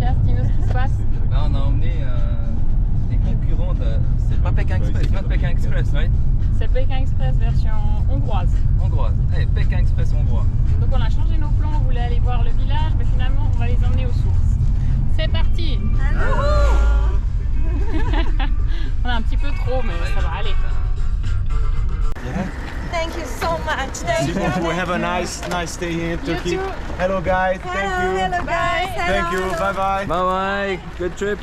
Mathias, dis-nous ce qui se passe. Là, on a emmené des concurrents de. C'est pas Pékin Express, not Pékin Express, right? C'est Pékin Express version hongroise. Hongroise. Hey, Pékin Express hongrois. Donc on a changé nos plans, on voulait aller voir le village, mais finalement on va les emmener aux sources. C'est parti. On a un petit peu trop, mais ça va aller. Thank you so much. Thank you. Have a nice day here in Turkey. You too. Hello guys, thank you. Hello guys. Thank you, bye bye. Bye bye, good trip.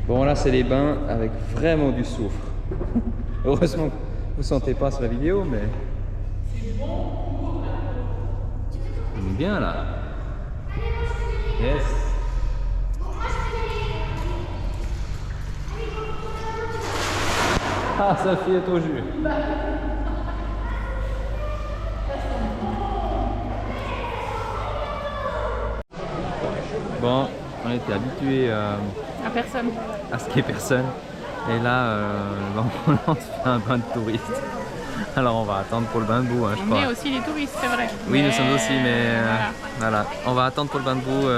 Bon là c'est les bains avec vraiment du soufre. Heureusement vous ne sentez pas sur la vidéo mais... On est bien là. Yes. Ah Sophie est au jus. Bon, on était habitués À personne. à ce qu'il n'y ait personne. Et là, on lance un bain de touristes. Alors on va attendre pour le bain de boue, hein, je On crois. est aussi les touristes, c'est vrai. Oui, nous Mais sommes aussi, mais voilà. voilà. On va attendre pour le bain de boue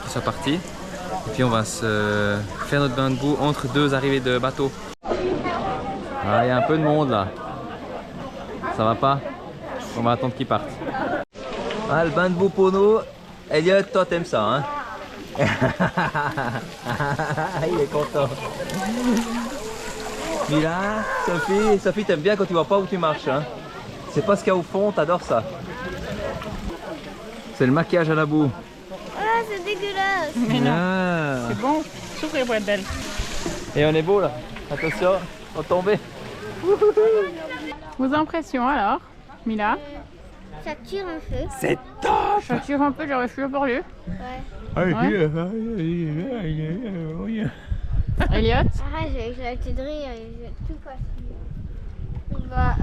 qu'il soit parti. Et puis on va se faire notre bain de boue entre deux arrivées de bateau. Ah, il y a un peu de monde là. Ça va pas? On va attendre qu'ils partent. Ah, le bain de boue pour nous. Elliot, toi t'aimes ça, hein? Il est content. Mila, Sophie t'aimes bien quand tu vois pas où tu marches, hein? C'est pas ce qu'il y a au fond, t'adores ça. C'est le maquillage à la boue. Ah, c'est dégueulasse. Mais non, Ah. c'est bon. S'ouvrir pour être belle. Et on est beau là. Attention, on va tomber. Vos impressions alors, Mila? Ça tire un peu. C'est top. Ça tire un peu, j'aurais fui pour lieu. Ouais. Elliot? Arrête, j'ai arrêté de rire et j'ai tout cassé. Bah,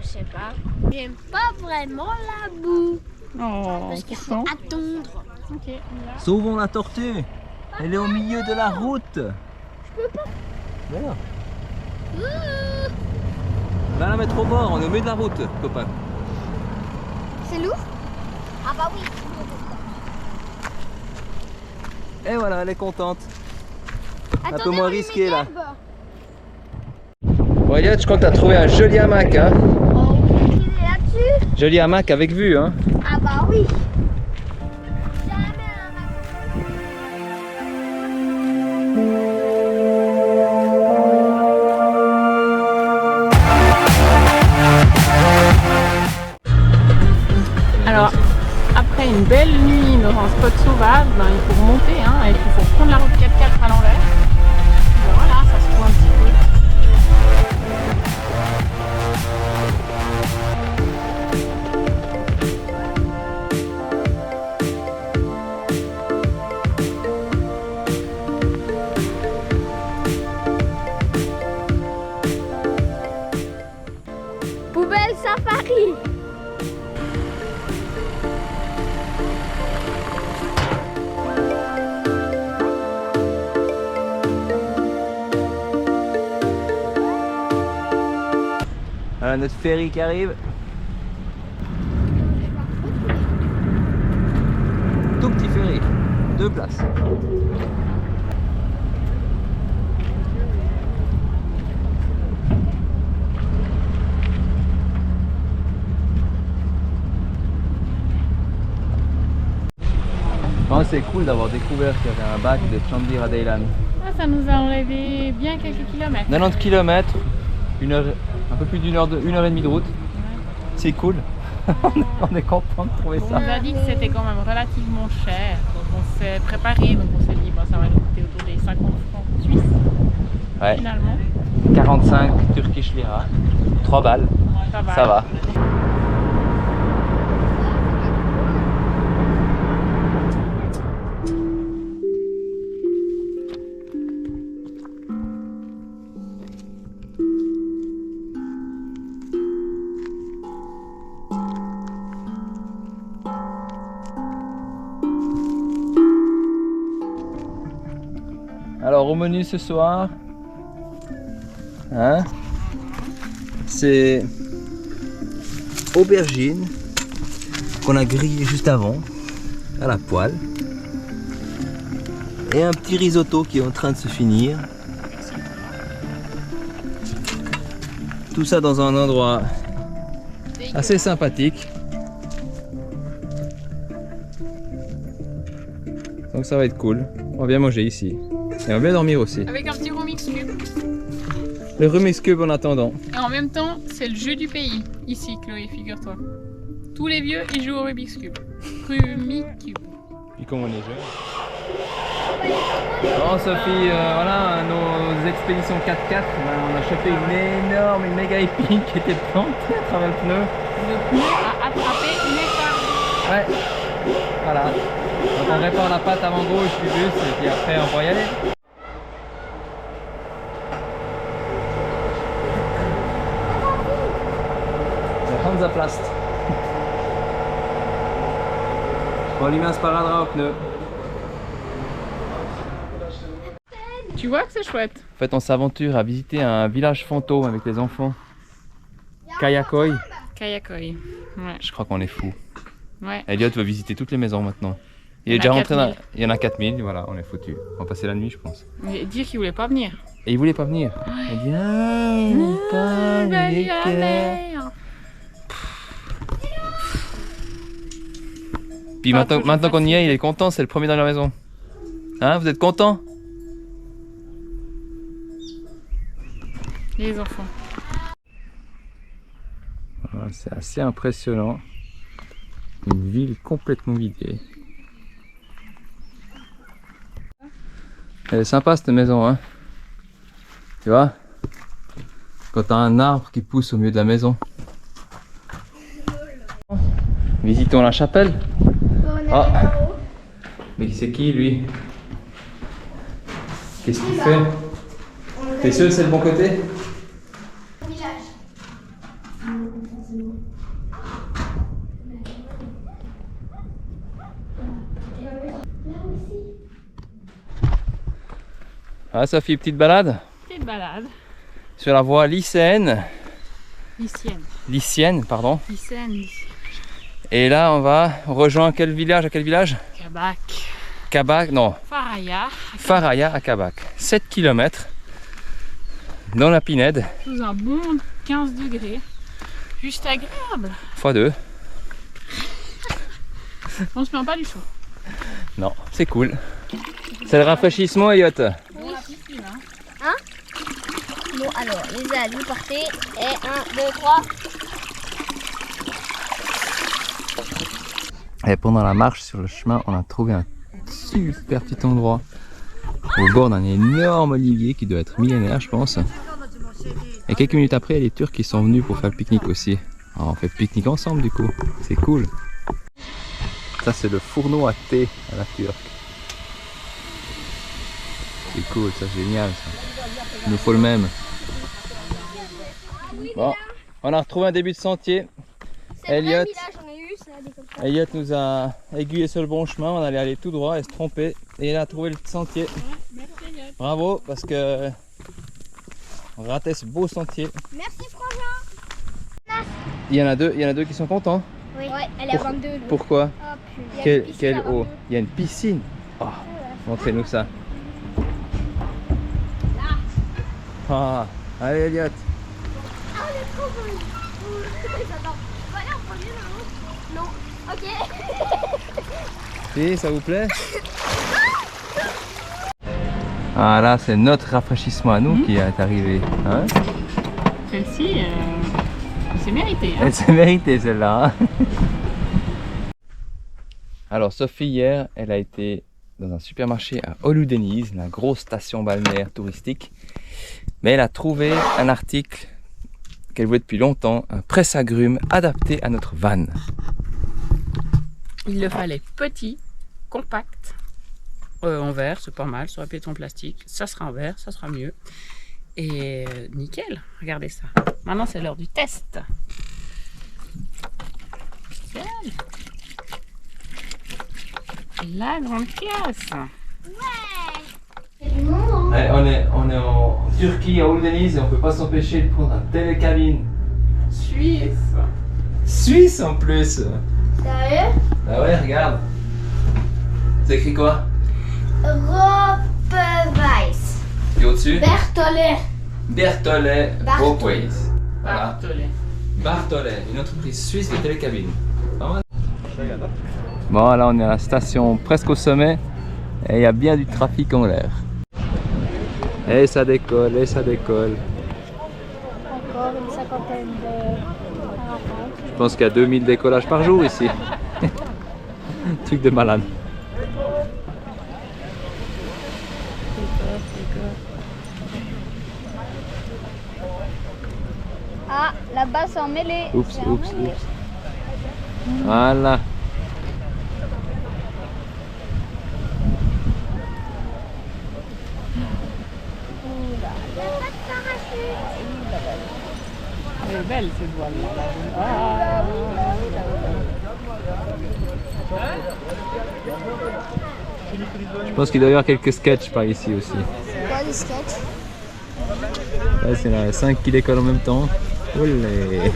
je sais pas. J'aime pas vraiment la boue. Oh, Parce qu'il faut pourtant. attendre. Ok, Mila. Sauvons la tortue. Elle est au milieu de la route. Je peux pas. Voilà. Va la mettre au bord, on est au milieu de la route, copain. C'est lourd? Ah bah oui. Et voilà, elle est contente. Un peu Attendez, moins on lui risqué met là. l'herbe. Bon Elliot, je crois que tu as trouvé un joli hamac, hein. Oh, il est là-dessus? Joli hamac avec vue, hein. Ah bah oui. Alors, après une belle nuit dans un spot sauvage, ben, il faut remonter hein, et puis il faut prendre la route 4x4 à l'envers. Ben voilà, ça se trouve un petit peu. Poubelle safari. Voilà notre ferry qui arrive. Tout petit ferry, 2 places. Bon, c'est cool d'avoir découvert qu'il y avait un bac de Chandir à Daylan. Ah, ça nous a enlevé bien quelques kilomètres. 90 km, un peu plus d'une heure, une heure et demie de route. C'est cool. On est content de trouver On ça. nous a dit que c'était quand même relativement cher. Donc on s'est préparé, donc on s'est dit bon, ça va nous coûter autour des 50 francs suisses. Ouais. Finalement, 45 Turkish lira, 3 balles. Ça va. Alors au menu ce soir, hein, c'est aubergine, qu'on a grillé juste avant, à la poêle. Et un petit risotto qui est en train de se finir. Tout ça dans un endroit assez sympathique. Donc ça va être cool. On va bien manger ici. Et on va bien dormir aussi. Avec un petit Rubik's Cube. Le Rubik's Cube en attendant. Et en même temps, c'est le jeu du pays. Ici, Chloé, figure-toi. Tous les vieux, ils jouent au Rubik's Cube. Rubik's Cube. Puis comme on est jeune. Bon Sophie, voilà nos expéditions 4x4. On a chopé une méga épine qui était plantée à travers le pneu. Le pneu a attrapé une écart. Ouais. Voilà. Donc on répare la patte avant gauche du bus et puis après on va y aller. Le Hansaplast. On lui met un sparadrap au pneu. Tu vois que c'est chouette. En fait, on s'aventure à visiter un village fantôme avec les enfants. Kayakoi. Kayakoi. Ouais. Je crois qu'on est fou. Ouais. Elliot veut visiter toutes les maisons maintenant. Il Il y est en déjà a rentré dans... 4000. Il y en a 4000, voilà, on est foutu. On va passer la nuit, je pense. Mais dire qu'il voulait pas venir. Et il voulait pas venir. Il dit non, pas les cœurs. Puis Pas maintenant toujours qu'on y est, facile. il est content, c'est le premier dans la maison. Hein, vous êtes content? Les enfants. Voilà, c'est assez impressionnant. Une ville complètement vidée. Elle est sympa cette maison, hein. Tu vois? Quand t'as un arbre qui pousse au milieu de la maison. Visitons la chapelle. Ah. Mais c'est qui lui? Qu'est-ce qu'il fait? T'es sûr que c'est le bon côté? Ah Sophie, petite balade Petite balade. sur la voie lycéenne. Lycienne. Pardon. Lycéenne. Et là on rejoint quel village? À quel village? Kabak. Kabak, non, Faraya. Faraya à Kabak. 7 km dans la Pinède, Sous un bon 15 degrés. Juste agréable. x2. On se plaint pas du chaud. Non, c'est cool. C'est le rafraîchissement, Elliot. Dans la piscine, hein. Bon, alors, les amis, partez. Et 1, 2, 3. Et pendant la marche sur le chemin, on a trouvé un super petit endroit au bord d'un énorme olivier qui doit être millénaire, je pense. Et quelques minutes après, il y a les Turcs qui sont venus pour faire le pique-nique aussi. Alors on fait pique-nique ensemble du coup, c'est cool. Ça c'est le fourneau à thé à la turque. C'est cool, ça c'est génial ça. Il nous faut le même. Bon, on a retrouvé un début de sentier. Elliot. Elliot nous a aiguillé sur le bon chemin, on allait aller tout droit et se tromper. Et il a trouvé le sentier. Bravo, parce que on ratait ce beau sentier. Merci, Frangin. Il y en a deux qui sont contents. Oui, ouais, elle est à 22. nous. Pourquoi? Oh, putain. Quelle eau? Il y a une piscine. Oh, montrez-nous ça. Ah, allez Elliot. Ah, elle est trop bonne. J'adore. On va aller en premier, non? Non. Ok. Si, ça vous plaît? Ah là, c'est notre rafraîchissement à nous qui est arrivé. Hein? Celle-ci, c'est mérité. Hein. Elle s'est méritée celle-là. Hein. Alors Sophie hier, elle a été dans un supermarché à Oludeniz, la grosse station balnéaire touristique. Mais elle a trouvé un article qu'elle voulait depuis longtemps, un presse-agrumes adapté à notre van. Il le fallait petit, compact, en verre, c'est pas mal, ça aurait pu être en plastique. Ça sera en verre, ça sera mieux. Et nickel, regardez ça. Maintenant c'est l'heure du test. Nickel. La grande pièce. Allez, on est en Turquie, à Oludeniz, et on peut pas s'empêcher de prendre un télécabine. Suisse. Suisse en plus. T'as vu? Ah ouais, regarde. C'est écrit quoi? Rope-Weiss. Et au-dessus? Berthollet. Berthollet Walkways. Voilà. Barthollet. Barthollet, une entreprise suisse de télécabine. Bon, là on est à la station presque au sommet et il y a bien du trafic en l'air. Et ça décolle, et ça décolle. Encore une cinquantaine de parapentes. Je pense qu'il y a 2000 décollages par jour ici. Truc de malade. Ah, là-bas c'est en mêlée. Oups, C'est en oups, mêlée. oups. Voilà. Il n'y a pas de parachute. Elle est belle cette voile là. Je pense qu'il doit y avoir quelques sketchs par ici aussi. C'est quoi les sketchs? Là c'est la 5 qui décollent en même temps. Olé.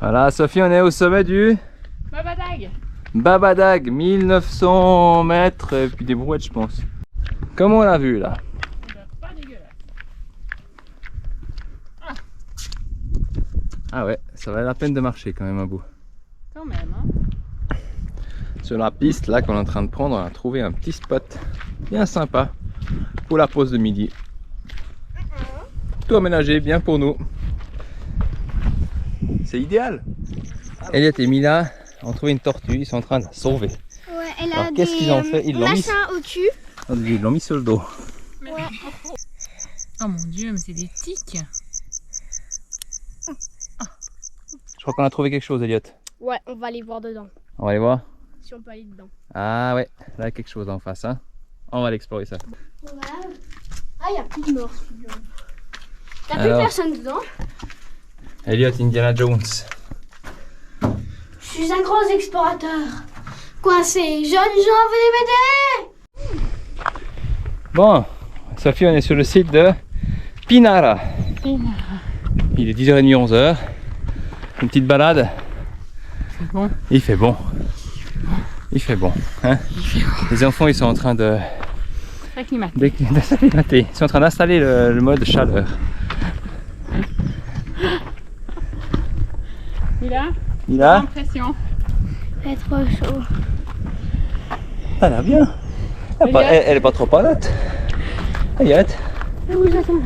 Voilà, Sophie, on est au sommet du Babadag. Babadag, 1900 mètres et puis des brouettes, je pense. Comme on l'a vu là. Pas dégueulasse. Ah ouais, ça valait la peine de marcher quand même un bout. Quand même, hein. Sur la piste là qu'on est en train de prendre, on a trouvé un petit spot bien sympa pour la pause de midi. Tout aménagé bien pour nous. C'est idéal. Elliot et Mila ont trouvé une tortue, ils sont en train de la sauver. Ouais, elle a Alors qu'est-ce qu'ils ont fait? Ils l'ont mis au-dessus. Ils l'ont mis sur le dos. Oh mon dieu, mais c'est des tiques. Je crois qu'on a trouvé quelque chose, Elliot. Ouais, on va aller voir dedans. On va aller voir. Si on peut aller dedans. Ah ouais, là il y a quelque chose en face. Hein. On va aller explorer ça. Ouais. Ah, il n'y a plus de morts. T'as plus Alors. personne dedans? Elliot, Indiana Jones. Je suis un grand explorateur. Coincé, jeunes gens, venez m'aider! Bon, Sophie, on est sur le site de Pinara. Il est 10h30, 11h. Une petite balade. C'est bon. Il fait bon. Il fait bon. Hein. Les enfants, ils sont en train de s'acclimater. Ils sont en train d'installer le mode chaleur. Il a l'impression. C'est trop chaud. Elle a bien. Elle est pas trop palate. Elliot. Je vous attends là.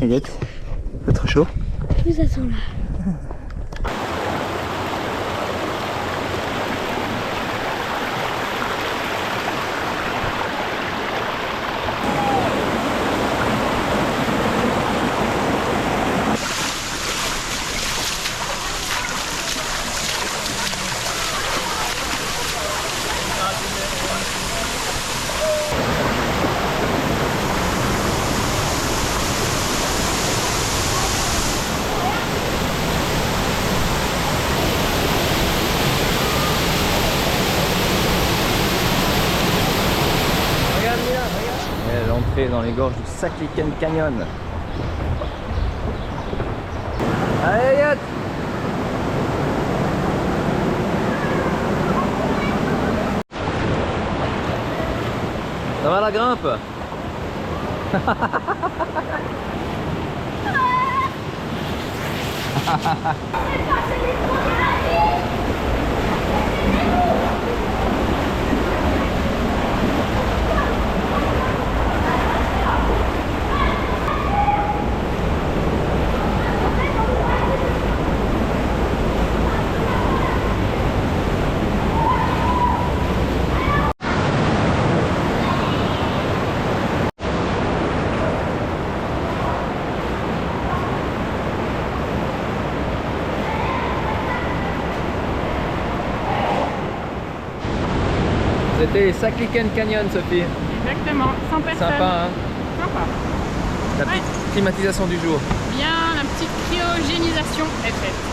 Elliot. Pas trop chaud. Je vous attends là. L'entrée dans les gorges du Sakliken Canyon. Allez, Elliot! Ça va la grimpe? C'était les Sakliken Canyon, Sophie. Exactement, 100 personnes. Sympa, hein? Sympa. La petite climatisation du jour. Bien, la petite cryogénisation est faite.